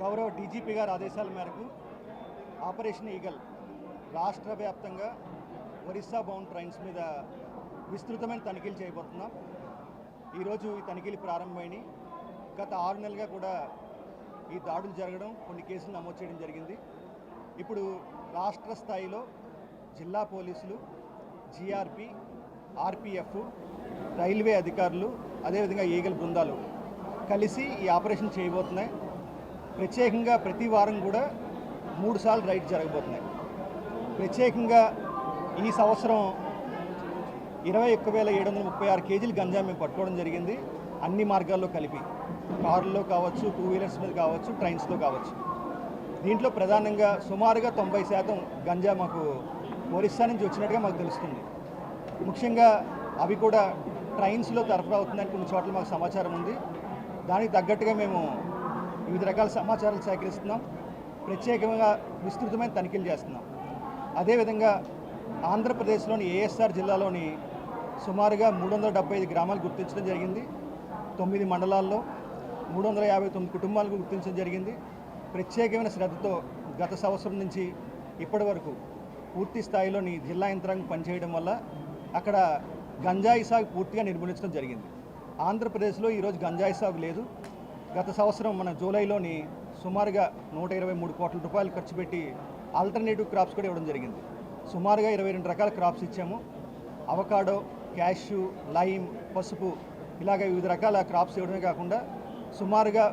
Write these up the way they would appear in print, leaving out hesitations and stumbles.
గౌరవ డీజీపీ గారి ఆదేశాల మేరకు ఆపరేషన్ ఈగల్ రాష్ట్ర వ్యాప్తంగా ఒరిస్సా బౌండ్ ట్రైన్స్ మీద విస్తృతమైన తనిఖీలు చేయబోతున్నాం. ఈరోజు ఈ తనిఖీలు ప్రారంభమైనవి. గత 6 నెలలుగా కూడా ఈ దాడులు జరగడం, కొన్ని కేసులు నమోదు చేయడం జరిగింది. ఇప్పుడు రాష్ట్ర స్థాయిలో జిల్లా పోలీసులు, జీఆర్పీ, ఆర్పీఎఫ్, రైల్వే అధికారులు, అదేవిధంగా ఈగల్ బృందాలు కలిసి ఈ ఆపరేషన్ చేయబోతున్నాయి. ప్రత్యేకంగా ప్రతి వారం కూడా 3 సార్లు రైడ్ జరగబోతున్నాయి. ప్రత్యేకంగా ఈ సంవత్సరం 21,736 కేజీలు గంజా మేము పట్టుకోవడం జరిగింది. అన్ని మార్గాల్లో కలిపి, కారుల్లో కావచ్చు, 2 వీలర్స్ మీద కావచ్చు, ట్రైన్స్లో కావచ్చు. దీంట్లో ప్రధానంగా సుమారుగా 90% గంజా మాకు ఒరిస్సా నుంచి వచ్చినట్టుగా మాకు తెలుస్తుంది. ముఖ్యంగా అవి కూడా ట్రైన్స్లో సరఫరా అవుతుందని కొన్ని చోట్ల మాకు సమాచారం ఉంది. దానికి తగ్గట్టుగా మేము వివిధ రకాల సమాచారాలు సేకరిస్తున్నాం. ప్రత్యేకంగా విస్తృతమైన తనిఖీలు చేస్తున్నాం. అదేవిధంగా ఆంధ్రప్రదేశ్లోని ఏఎస్ఆర్ జిల్లాలోని సుమారుగా 375 గ్రామాలు గుర్తించడం జరిగింది. 9 మండలాల్లో 359 కుటుంబాలకు గుర్తించడం జరిగింది. ప్రత్యేకమైన శ్రద్ధతో గత సంవత్సరం నుంచి ఇప్పటి వరకు పూర్తి స్థాయిలోని జిల్లా యంత్రాంగం పనిచేయడం వల్ల అక్కడ గంజాయి సాగు పూర్తిగా నిర్మూలించడం జరిగింది. ఆంధ్రప్రదేశ్లో ఈరోజు గంజాయి సాగు లేదు. గత సంవత్సరం మన జూలైలోని సుమారుగా 123 కోట్ల రూపాయలు ఖర్చు పెట్టి ఆల్టర్నేటివ్ క్రాప్స్ కూడా ఇవ్వడం జరిగింది. సుమారుగా 22 రకాల క్రాప్స్ ఇచ్చాము. అవకాడో, క్యాష్యూ, లైమ్, పసుపు, ఇలాగ వివిధ రకాల క్రాప్స్ ఇవ్వడమే కాకుండా సుమారుగా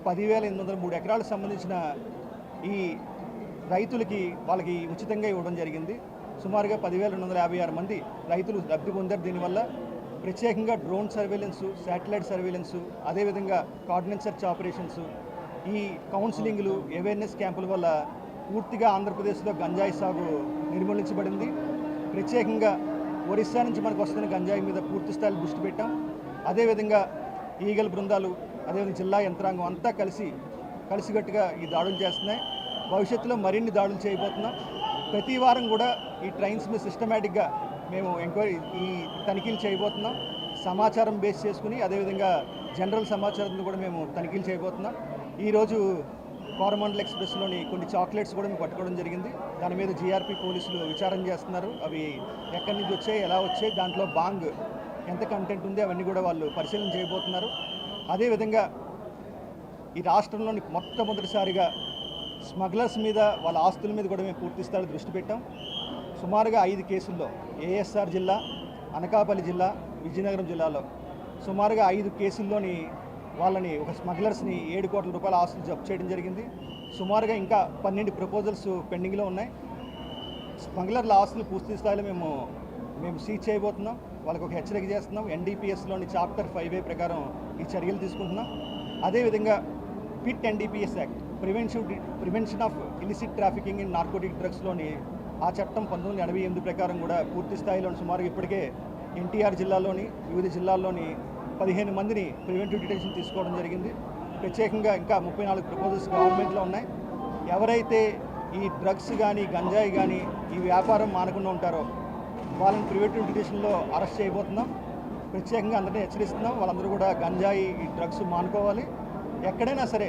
10,803 ఎకరాలకు సంబంధించిన ఈ రైతులకి వాళ్ళకి ఉచితంగా ఇవ్వడం జరిగింది. సుమారుగా 10,256 మంది రైతులు లబ్ధి పొందారు. దీనివల్ల ప్రత్యేకంగా డ్రోన్ సర్వేలెన్సు, శాటిలైట్ సర్వేలెన్సు, అదేవిధంగా కార్డినెన్స్ సెర్చ్ ఆపరేషన్స్, ఈ కౌన్సిలింగ్లు, అవేర్నెస్ క్యాంపుల వల్ల పూర్తిగా ఆంధ్రప్రదేశ్లో గంజాయి సాగు నిర్మూలించబడింది. ప్రత్యేకంగా ఒరిస్సా నుంచి మనకు వస్తున్న గంజాయి మీద పూర్తి స్థాయిలో దృష్టి పెట్టాం. అదేవిధంగా ఈగల్ బృందాలు, అదేవిధంగా జిల్లా యంత్రాంగం అంతా కలిసి కలిసికట్టుగా ఈ దాడులు చేస్తున్నాయి. భవిష్యత్తులో మరిన్ని దాడులు చేయబోతున్నాం. ప్రతి వారం కూడా ఈ ట్రైన్స్ మీద సిస్టమేటిక్గా మేము ఎంక్వైరీ ఈ తనిఖీలు చేయబోతున్నాం. సమాచారం బేస్ చేసుకుని అదేవిధంగా జనరల్ సమాచారంతో కూడా మేము తనిఖీలు చేయబోతున్నాం. ఈరోజు కోరమండల్ ఎక్స్ప్రెస్లోని కొన్ని చాక్లెట్స్ కూడా మేము పట్టుకోవడం జరిగింది. దాని మీద జీఆర్పీ పోలీసులు విచారణ చేస్తున్నారు. అవి ఎక్కడి నుంచి వచ్చాయి, ఎలా వచ్చాయి, దాంట్లో బాంగ్ ఎంత కంటెంట్ ఉంది అవన్నీ కూడా వాళ్ళు పరిశీలన చేయబోతున్నారు. అదేవిధంగా ఈ రాష్ట్రంలోని మొట్టమొదటిసారిగా స్మగ్లర్స్ మీద వాళ్ళ ఆస్తుల మీద కూడా మేము పూర్తి స్థాయిలో దృష్టి పెట్టాం. సుమారుగా 5 కేసుల్లో ఏఎస్ఆర్ జిల్లా, అనకాపల్లి జిల్లా, విజయనగరం జిల్లాలో సుమారుగా 5 కేసుల్లోని వాళ్ళని ఒక స్మగ్లర్స్ని 7 కోట్ల రూపాయల ఆస్తులు జప్తు చేయడం జరిగింది. సుమారుగా ఇంకా 12 ప్రపోజల్స్ పెండింగ్లో ఉన్నాయి. స్మగ్లర్ల ఆస్తులు పూర్తి స్థాయిలో మేము సీజ్ చేయబోతున్నాం. వాళ్ళకి ఒక హెచ్చరిక చేస్తున్నాం. ఎన్డీపీఎస్లోని చాప్టర్ 5A ప్రకారం ఈ చర్యలు తీసుకుంటున్నాం. అదేవిధంగా PIT NDPS act prevention of illicit trafficking in narcotic డ్రగ్స్లోని ఆ చట్టం 1988 ప్రకారం కూడా పూర్తి స్థాయిలో సుమారుగా ఇప్పటికే ఎన్టీఆర్ జిల్లాలోని వివిధ జిల్లాల్లోని 15 మందిని ప్రివెంటివ్ డిటెన్షన్ తీసుకోవడం జరిగింది. ప్రత్యేకంగా ఇంకా 34 ప్రపోజల్స్ గవర్నమెంట్లో ఉన్నాయి. ఎవరైతే ఈ డ్రగ్స్ కానీ గంజాయి కానీ ఈ వ్యాపారం మానకుండా ఉంటారో వాళ్ళని ప్రివెంటివ్ డిటెన్షన్లో అరెస్ట్ చేయబోతున్నాం. ప్రత్యేకంగా అందరినీ హెచ్చరిస్తున్నాం. వాళ్ళందరూ కూడా గంజాయి ఈ డ్రగ్స్ మానుకోవాలి. ఎక్కడైనా సరే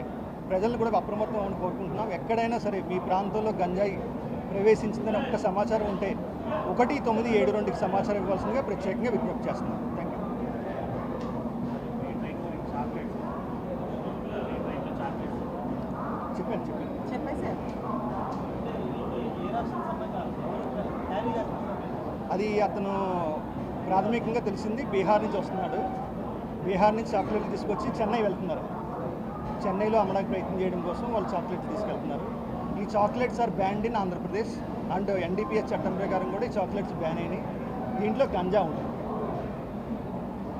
ప్రజలను కూడా అప్రమత్తం అని కోరుకుంటున్నాం. ఎక్కడైనా సరే మీ ప్రాంతంలో గంజాయి ప్రవేశించిందని ఒక్క సమాచారం ఉంటే 1972కి సమాచారం ఇవ్వాల్సిందిగా ప్రత్యేకంగా విజ్ఞప్తి చేస్తున్నాం. Thank you. చెప్పండి. అది అతను ప్రాథమికంగా తెలిసింది బీహార్ నుంచి వస్తున్నాడు. బీహార్ నుంచి చాక్లెట్లు తీసుకొచ్చి చెన్నై వెళ్తున్నారు. చెన్నైలో అమ్మడానికి ప్రయత్నం చేయడం కోసం వాళ్ళు చాక్లెట్స్ తీసుకెళ్తున్నారు. ఈ chocolates are banned in Andhra Pradesh and NDPS చట్టం ప్రకారం కూడా ఈ చాక్లెట్స్ బ్యాన్ అయినాయి. దీంట్లో గంజా ఉంటుంది.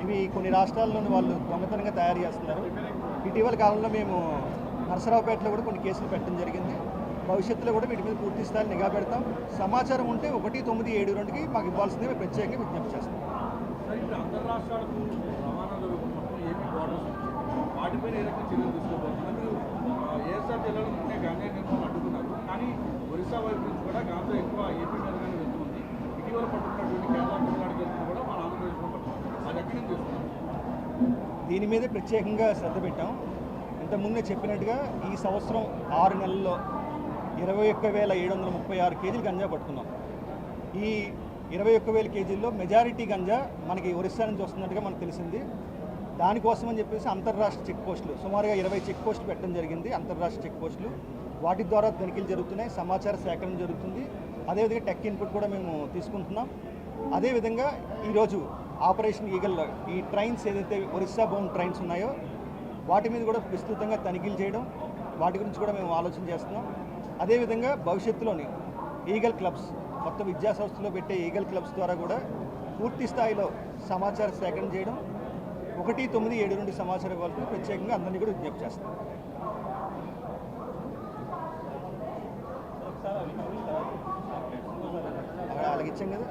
ఇవి కొన్ని రాష్ట్రాల్లోని వాళ్ళు దొంగతనంగా తయారు చేస్తున్నారు. ఇటీవల కాలంలో మేము నరసరావుపేటలో కూడా కొన్ని కేసులు పెట్టడం జరిగింది. భవిష్యత్తులో కూడా వీటి మీద పూర్తి స్థాయిలో నిఘా పెడతాం. సమాచారం ఉంటే 1972కి మాకు ఇవ్వాల్సిందే మేము ప్రత్యేకంగా విజ్ఞప్తి చేస్తాం. వాటిపైన ఏ రకంగా చర్యలు తీసుకోబోతున్నారు? ఏఎస్ఆర్ జిల్లాలో ఉంటే గాంజా నిర్మాణం అడ్డుకున్నారు, కానీ ఒరిస్సా వైపు నుంచి కూడా గాంజా ఎక్కువ ఏపీ మీదగానే వెళ్తుంది. ఇటీవల పట్టుకున్నటువంటి కేరళ తమిళనాడు కేసులు కూడా మన ఆంధ్రప్రదేశ్లో పట్టుకున్నారు. అది ఎక్కడి నుంచి చేస్తున్నారు? దీని మీద ప్రత్యేకంగా శ్రద్ధ పెట్టాం. ఇంతకుముందే చెప్పినట్టుగా ఈ సంవత్సరం 6 నెలల్లో 21,736 కేజీలు గంజా పట్టుకున్నాం. ఈ 21,000 కేజీల్లో మెజారిటీ గంజా మనకి ఒరిస్సా నుంచి వస్తున్నట్టుగా మనకు తెలిసింది. దానికోసం అని చెప్పేసి అంతర్రాష్ట్ర చెక్ పోస్టులు సుమారుగా 20 చెక్ పోస్టులు పెట్టడం జరిగింది. అంతర్రాష్ట్ర చెక్ పోస్టులు వాటి ద్వారా తనిఖీలు జరుగుతున్నాయి. సమాచార సేకరణ జరుగుతుంది. అదేవిధంగా టెక్ ఇన్పుట్ కూడా మేము తీసుకుంటున్నాం. అదేవిధంగా ఈరోజు ఆపరేషన్ ఈగల్ ఈ ట్రైన్స్ ఏదైతే ఒరిస్సా బౌండ్ ట్రైన్స్ ఉన్నాయో వాటి మీద కూడా విస్తృతంగా తనిఖీలు చేయడం, వాటి గురించి కూడా మేము ఆలోచన చేస్తున్నాం. అదేవిధంగా భవిష్యత్తులోని ఈగల్ క్లబ్స్ మొత్తం విద్యా సంస్థలో పెట్టే ఈగల్ క్లబ్స్ ద్వారా కూడా పూర్తి స్థాయిలో సమాచార సేకరణ చేయడం, 1972 సమాచారం ఇవ్వాలని ప్రత్యేకంగా అందరినీ కూడా విజ్ఞప్తి చేస్తాం. అలాగే ఇచ్చాం కదా.